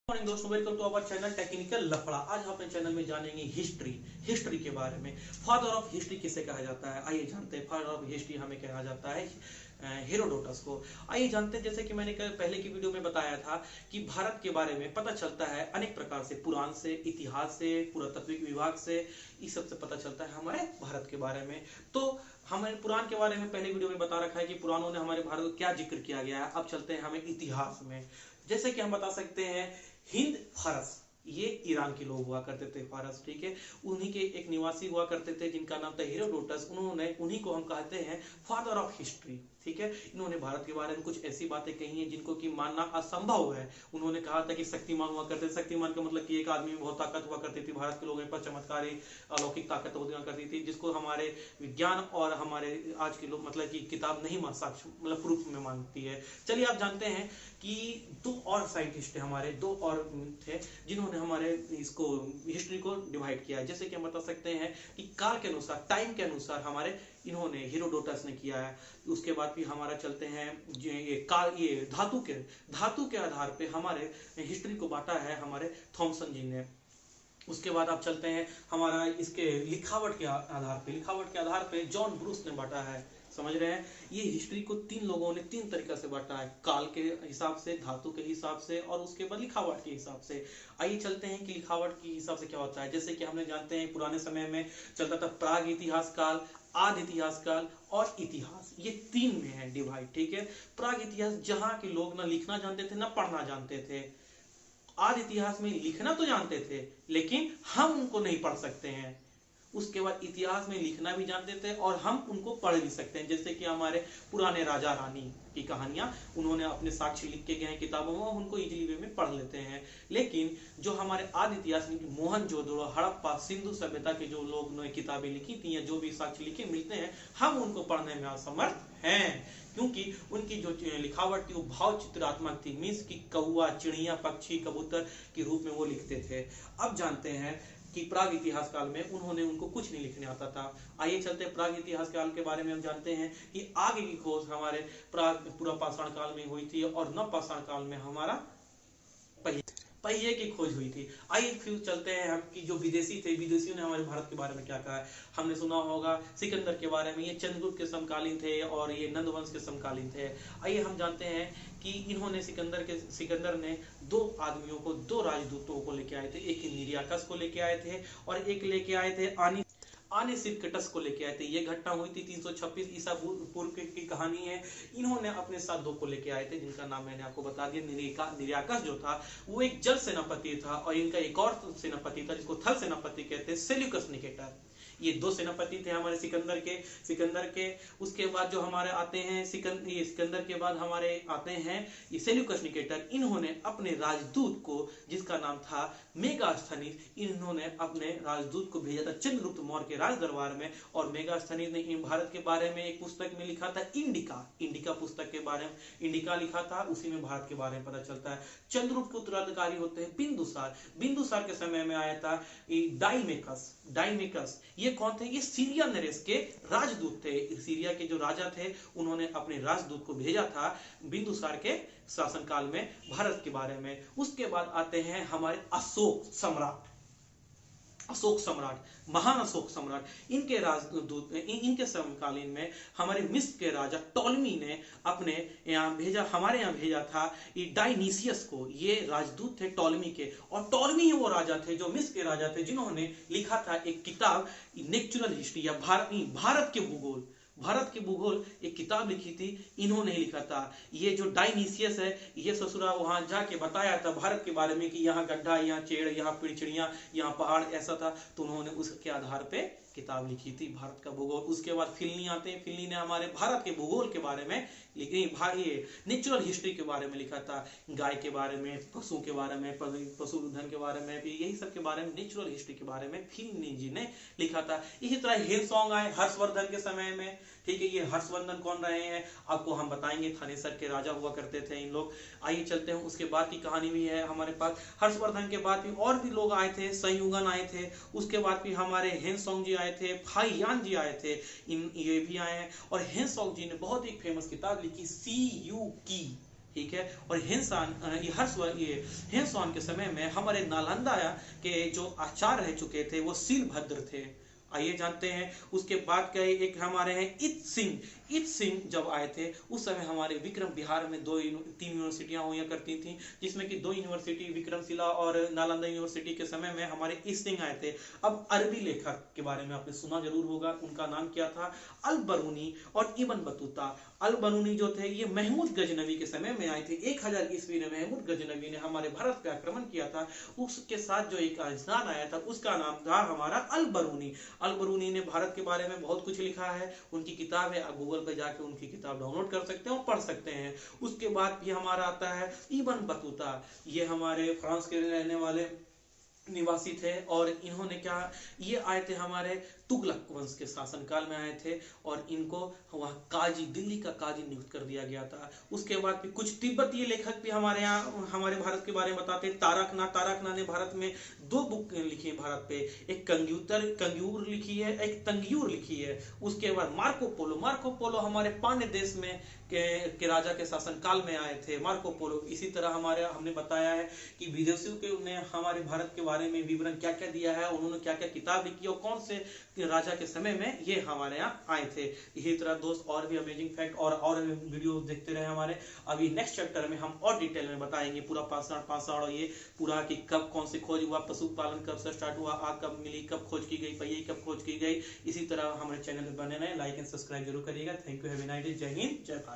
Morning दोस्तों, welcome to our channel technical लफड़ा। आज हम अपने चैनल में जानेंगे हिस्ट्री के बारे में। फादर ऑफ हिस्ट्री किसे कहा जाता है, आइए जानते हैं। फादर ऑफ हिस्ट्री हमें कहा जाता है हेरोडोटस को। आइए जानते हैं। जैसे कि मैंने पहले की वीडियो में बताया था कि भारत के बारे में पता चलता है अनेक प्रकार से, पुराण से, इतिहास से, पुरातत्विक विभाग से, इस सब से पता चलता है हमारे भारत के बारे में। तो हमें पुराण के बारे में पहले वीडियो में बता रखा है कि पुराणों ने हमारे भारत को क्या जिक्र किया गया है। अब चलते हैं हमें इतिहास में। जैसे कि हम बता सकते हैं हिंद फारस, ये ईरान के लोग हुआ करते थे। फारस, ठीक है, उन्हीं के एक निवासी हुआ करते थे जिनका नाम था हेरोडोटस। उन्हीं को हम कहते हैं फादर ऑफ हिस्ट्री, ठीक है। इन्होंने भारत के बारे में कुछ ऐसी बातें कही हैं जिनको कि मानना असंभव है। उन्होंने कहा था कि शक्तिमान हुआ करते थे। शक्तिमान का मतलब कि एक आदमी में बहुत ताकत हुआ करती थी। भारत के लोगों पर चमत्कारी अलौकिक ताकत हुआ करती थी, जिसको हमारे विज्ञान और हमारे आज के लोग मतलब कि किताब नहीं साक्ष्य मतलब प्रूफ में मानती है। चलिए आप जानते हैं कि दो और साइंटिस्ट थे हमारे, दो और थे जिन्होंने हमारे इसको हिस्ट्री को डिवाइड किया है। जैसे कि हम बता सकते हैं कि काल के अनुसार, टाइम के अनुसार हमारे इन्होंने हेरोडोटस ने किया है। उसके बाद भी हमारा चलते हैं ये धातु के आधार पे हमारे हिस्ट्री को बांटा है हमारे थॉमसन जी ने। उसके बाद आप चलते हैं हमारा इसके लिखावट के आधार पे जॉन ब्रूस ने बांटा है। समझ रहे हैं, ये हिस्ट्री को तीन लोगों ने तीन तरीका से बांटा है, काल के हिसाब से, धातु के हिसाब से और उसके बाद लिखावट के हिसाब से। आइए चलते हैं कि लिखावट के हिसाब से क्या होता है। जैसे कि हमने जानते हैं पुराने समय में चलता था प्राग इतिहास काल, आदि इतिहास काल और इतिहास, ये तीन में है डिवाइड, ठीक है। प्राग इतिहास जहाँ के लोग ना लिखना जानते थे ना पढ़ना जानते थे। आदि इतिहास में लिखना तो जानते थे लेकिन हम उनको नहीं पढ़ सकते हैं। उसके बाद इतिहास में लिखना भी जानते थे और हम उनको पढ़ भी सकते हैं। जैसे कि हमारे पुराने राजा रानी की कहानियां उन्होंने अपने साक्ष्य लिख के गए हैं किताबों में, उनको इजीली वे में पढ़ लेते हैं। लेकिन जो हमारे आदि इतिहास में मोहनजोदड़ो, हड़प्पा, सिंधु सभ्यता के जो लोग ने किताबें लिखी थी या जो भी साक्ष्य लिखे मिलते हैं, हम उनको पढ़ने में असमर्थ हैं, क्योंकि उनकी जो लिखावट थी वो भाव चित्रात्मक थी। मीन्स की कौआ, चिड़िया, पक्षी, कबूतर के रूप में वो लिखते थे। अब जानते हैं कि प्राग इतिहास काल में उनको कुछ नहीं लिखने आता था। आइए चलते हैं प्राग इतिहास काल के बारे में। हम जानते हैं कि आगे की खोज हमारे प्राग पूरा पाषाण काल में हुई थी और नव पाषाण काल में हमारा पहिए की खोज हुई थी। आइए फिर चलते हैं हम कि जो विदेशी थे, विदेशियों ने हमारे भारत के बारे में क्या कहा है। हमने सुना होगा सिकंदर के बारे में, ये चंद्रगुप्त के समकालीन थे और ये नंदवंश के समकालीन थे। आइए हम जानते हैं कि इन्होंने सिकंदर ने दो आदमियों को, दो राजदूतों को लेके आए थे। एक निरियाकस को लेके आए थे और एक लेके आए थे आने सिरकटस को लेके आए थे। ये घटना हुई थी 326 ईसा पूर्व की कहानी है। इन्होंने अपने साथ दो को लेके आए थे जिनका नाम मैंने आपको बता दिया। निरियाकस जो था वो एक जल सेनापति था और इनका एक और सेनापति था जिसको थल सेनापति कहते हैं, सेल्यूकस निकेटर। ये दो सेनापति थे हमारे सिकंदर के। उसके बाद जो हमारे आते हैं सिकंदर के बाद हमारे आते हैं ये सेल्यूकस निकेटर। इन्होंने अपने राजदूत को, जिसका नाम था मेगास्थनीज, इन्होंने अपने राजदूत को भेजा था चंद्रगुप्त मौर्य के राज दरबार में। और मेगास्थनीज ने भारत के बारे में एक पुस्तक में लिखा था, इंडिका पुस्तक के बारे में इंडिका लिखा था, उसी में भारत के बारे में पता चलता है। चंद्रगुप्त के उत्तराधिकारी होते हैं बिंदुसार के समय में आया था डाइमेकस। ये कौन थे? ये सीरिया नरेश के राजदूत थे। सीरिया के जो राजा थे उन्होंने अपने राजदूत को भेजा था बिंदुसार के शासनकाल में भारत के बारे में। उसके बाद आते हैं हमारे महान अशोक सम्राट। इनके राजदूत, इनके समकालीन में हमारे मिस्र के राजा टॉलमी ने अपने हमारे यहाँ भेजा था डायनीसियस को। ये राजदूत थे टॉलमी के, और टॉलमी ही वो राजा थे जो मिस्र के राजा थे जिन्होंने लिखा था एक किताब नेचुरल हिस्ट्री या भारत के भूगोल एक किताब लिखी थी, इन्होंने लिखा था। ये जो डायनीसियस है, ये ससुरा वहां जाके बताया था भारत के बारे में कि यहाँ गड्ढा, यहाँ चेड़, यहाँ चिड़िया, यहाँ पहाड़ ऐसा था। तो उन्होंने उसके आधार पे किताब लिखी थी भारत का भूगोल। उसके बाद फिलनी आते हैं। फिलनी ने हमारे भारत के भूगोल के बारे में नेचुरल हिस्ट्री के बारे में लिखा था, गाय के बारे में, पशु के बारे में, पशुधन के बारे में भी, यही सब के बारे में नेचुरल हिस्ट्री के बारे में फिलनी जी ने लिखा था। इसी तरह हिरसोंग आए हर्षवर्धन के समय में, ठीक है। ये हर्षवर्धन कौन रहे हैं आपको हम बताएंगे, थानेसर के राजा हुआ करते थे इन लोग। आइए चलते हैं, उसके बाद की कहानी भी है हमारे पास। हर्षवर्धन के बाद भी और भी लोग आए थे, संयुगन आए थे। उसके बाद भी हमारे हेनसोंग जी आए थे, फाइयान जी आए थे, ये भी आए हैं। और हेनसोंग जी ने बहुत एक फेमस किताब लिखी, CU की ठीक है। और ये हिंसवान के समय में हमारे नालंदा के जो आचार्य रह चुके थे वो सीलभद्र थे। आइए जानते हैं। उसके बाद क्या एक हमारे हैं इत सिंह जब आए थे उस समय हमारे विक्रम बिहार में 3 यूनिवर्सिटियां हुआ करती थी, जिसमें कि 2 यूनिवर्सिटी विक्रमशिला और नालंदा यूनिवर्सिटी के समय में हमारे इत सिंह आए थे। अब अरबी लेखक के बारे में आपने सुना जरूर होगा, उनका नाम क्या था? अल बरूनी और इब्न बतूता। अल बरूनी जो थे ये महमूद गजनवी के समय में आए थे। 1000 ईस्वी में महमूद गजनवी ने हमारे भारत पे आक्रमण किया था। उसके साथ जो एक इंसान आया था उसका नाम था हमारा अल बरूनी। अल बरूनी ने भारत के बारे में बहुत कुछ लिखा है, उनकी किताब है, आप गूगल पे जाके उनकी किताब डाउनलोड कर सकते हैं और पढ़ सकते हैं। उसके बाद भी हमारा आता है इब्न बतूता। ये हमारे फ्रांस के रहने वाले निवासी थे और इन्होंने क्या, ये आए थे हमारे तुगलक वंश के शासनकाल में आए थे और इनको वह काजी, दिल्ली का काजी नियुक्त कर दिया गया था। उसके बाद भी कुछ तिब्बतीय लेखक भी हमारे यहाँ हमारे भारत के बारे में बताते हैं। तारकना ने भारत में 2 बुक लिखी है भारत पे, एक कंग्यूर लिखी है, एक तंग्यूर लिखी है। उसके बाद मार्को पोलो हमारे पांड्य देश में के राजा के शासनकाल में आए थे मार्को पोलो। इसी तरह हमने बताया है कि विदेशियों के ने हमारे भारत के बारे में विवरण क्या क्या दिया है, उन्होंने क्या क्या किताब लिखी और कौन से राजा के समय में ये हमारे यहाँ आए थे। इसी तरह दोस्त और भी अमेजिंग फैक्ट और वीडियो देखते रहे हमारे। अभी नेक्स्ट चैप्टर में हम और डिटेल में बताएंगे पूरा पाषाण और ये पूरा कि कब कौन से खोज हुआ, पशुपालन कब से स्टार्ट हुआ, आग कब मिली, कब खोज की गई, पहिए कब खोज की गई। इसी तरह हमारे चैनल में बने रहे, लाइक एंड सब्सक्राइब जरूर करिएगा। Thank you, have a nice day. जय हिंद, जय भारत।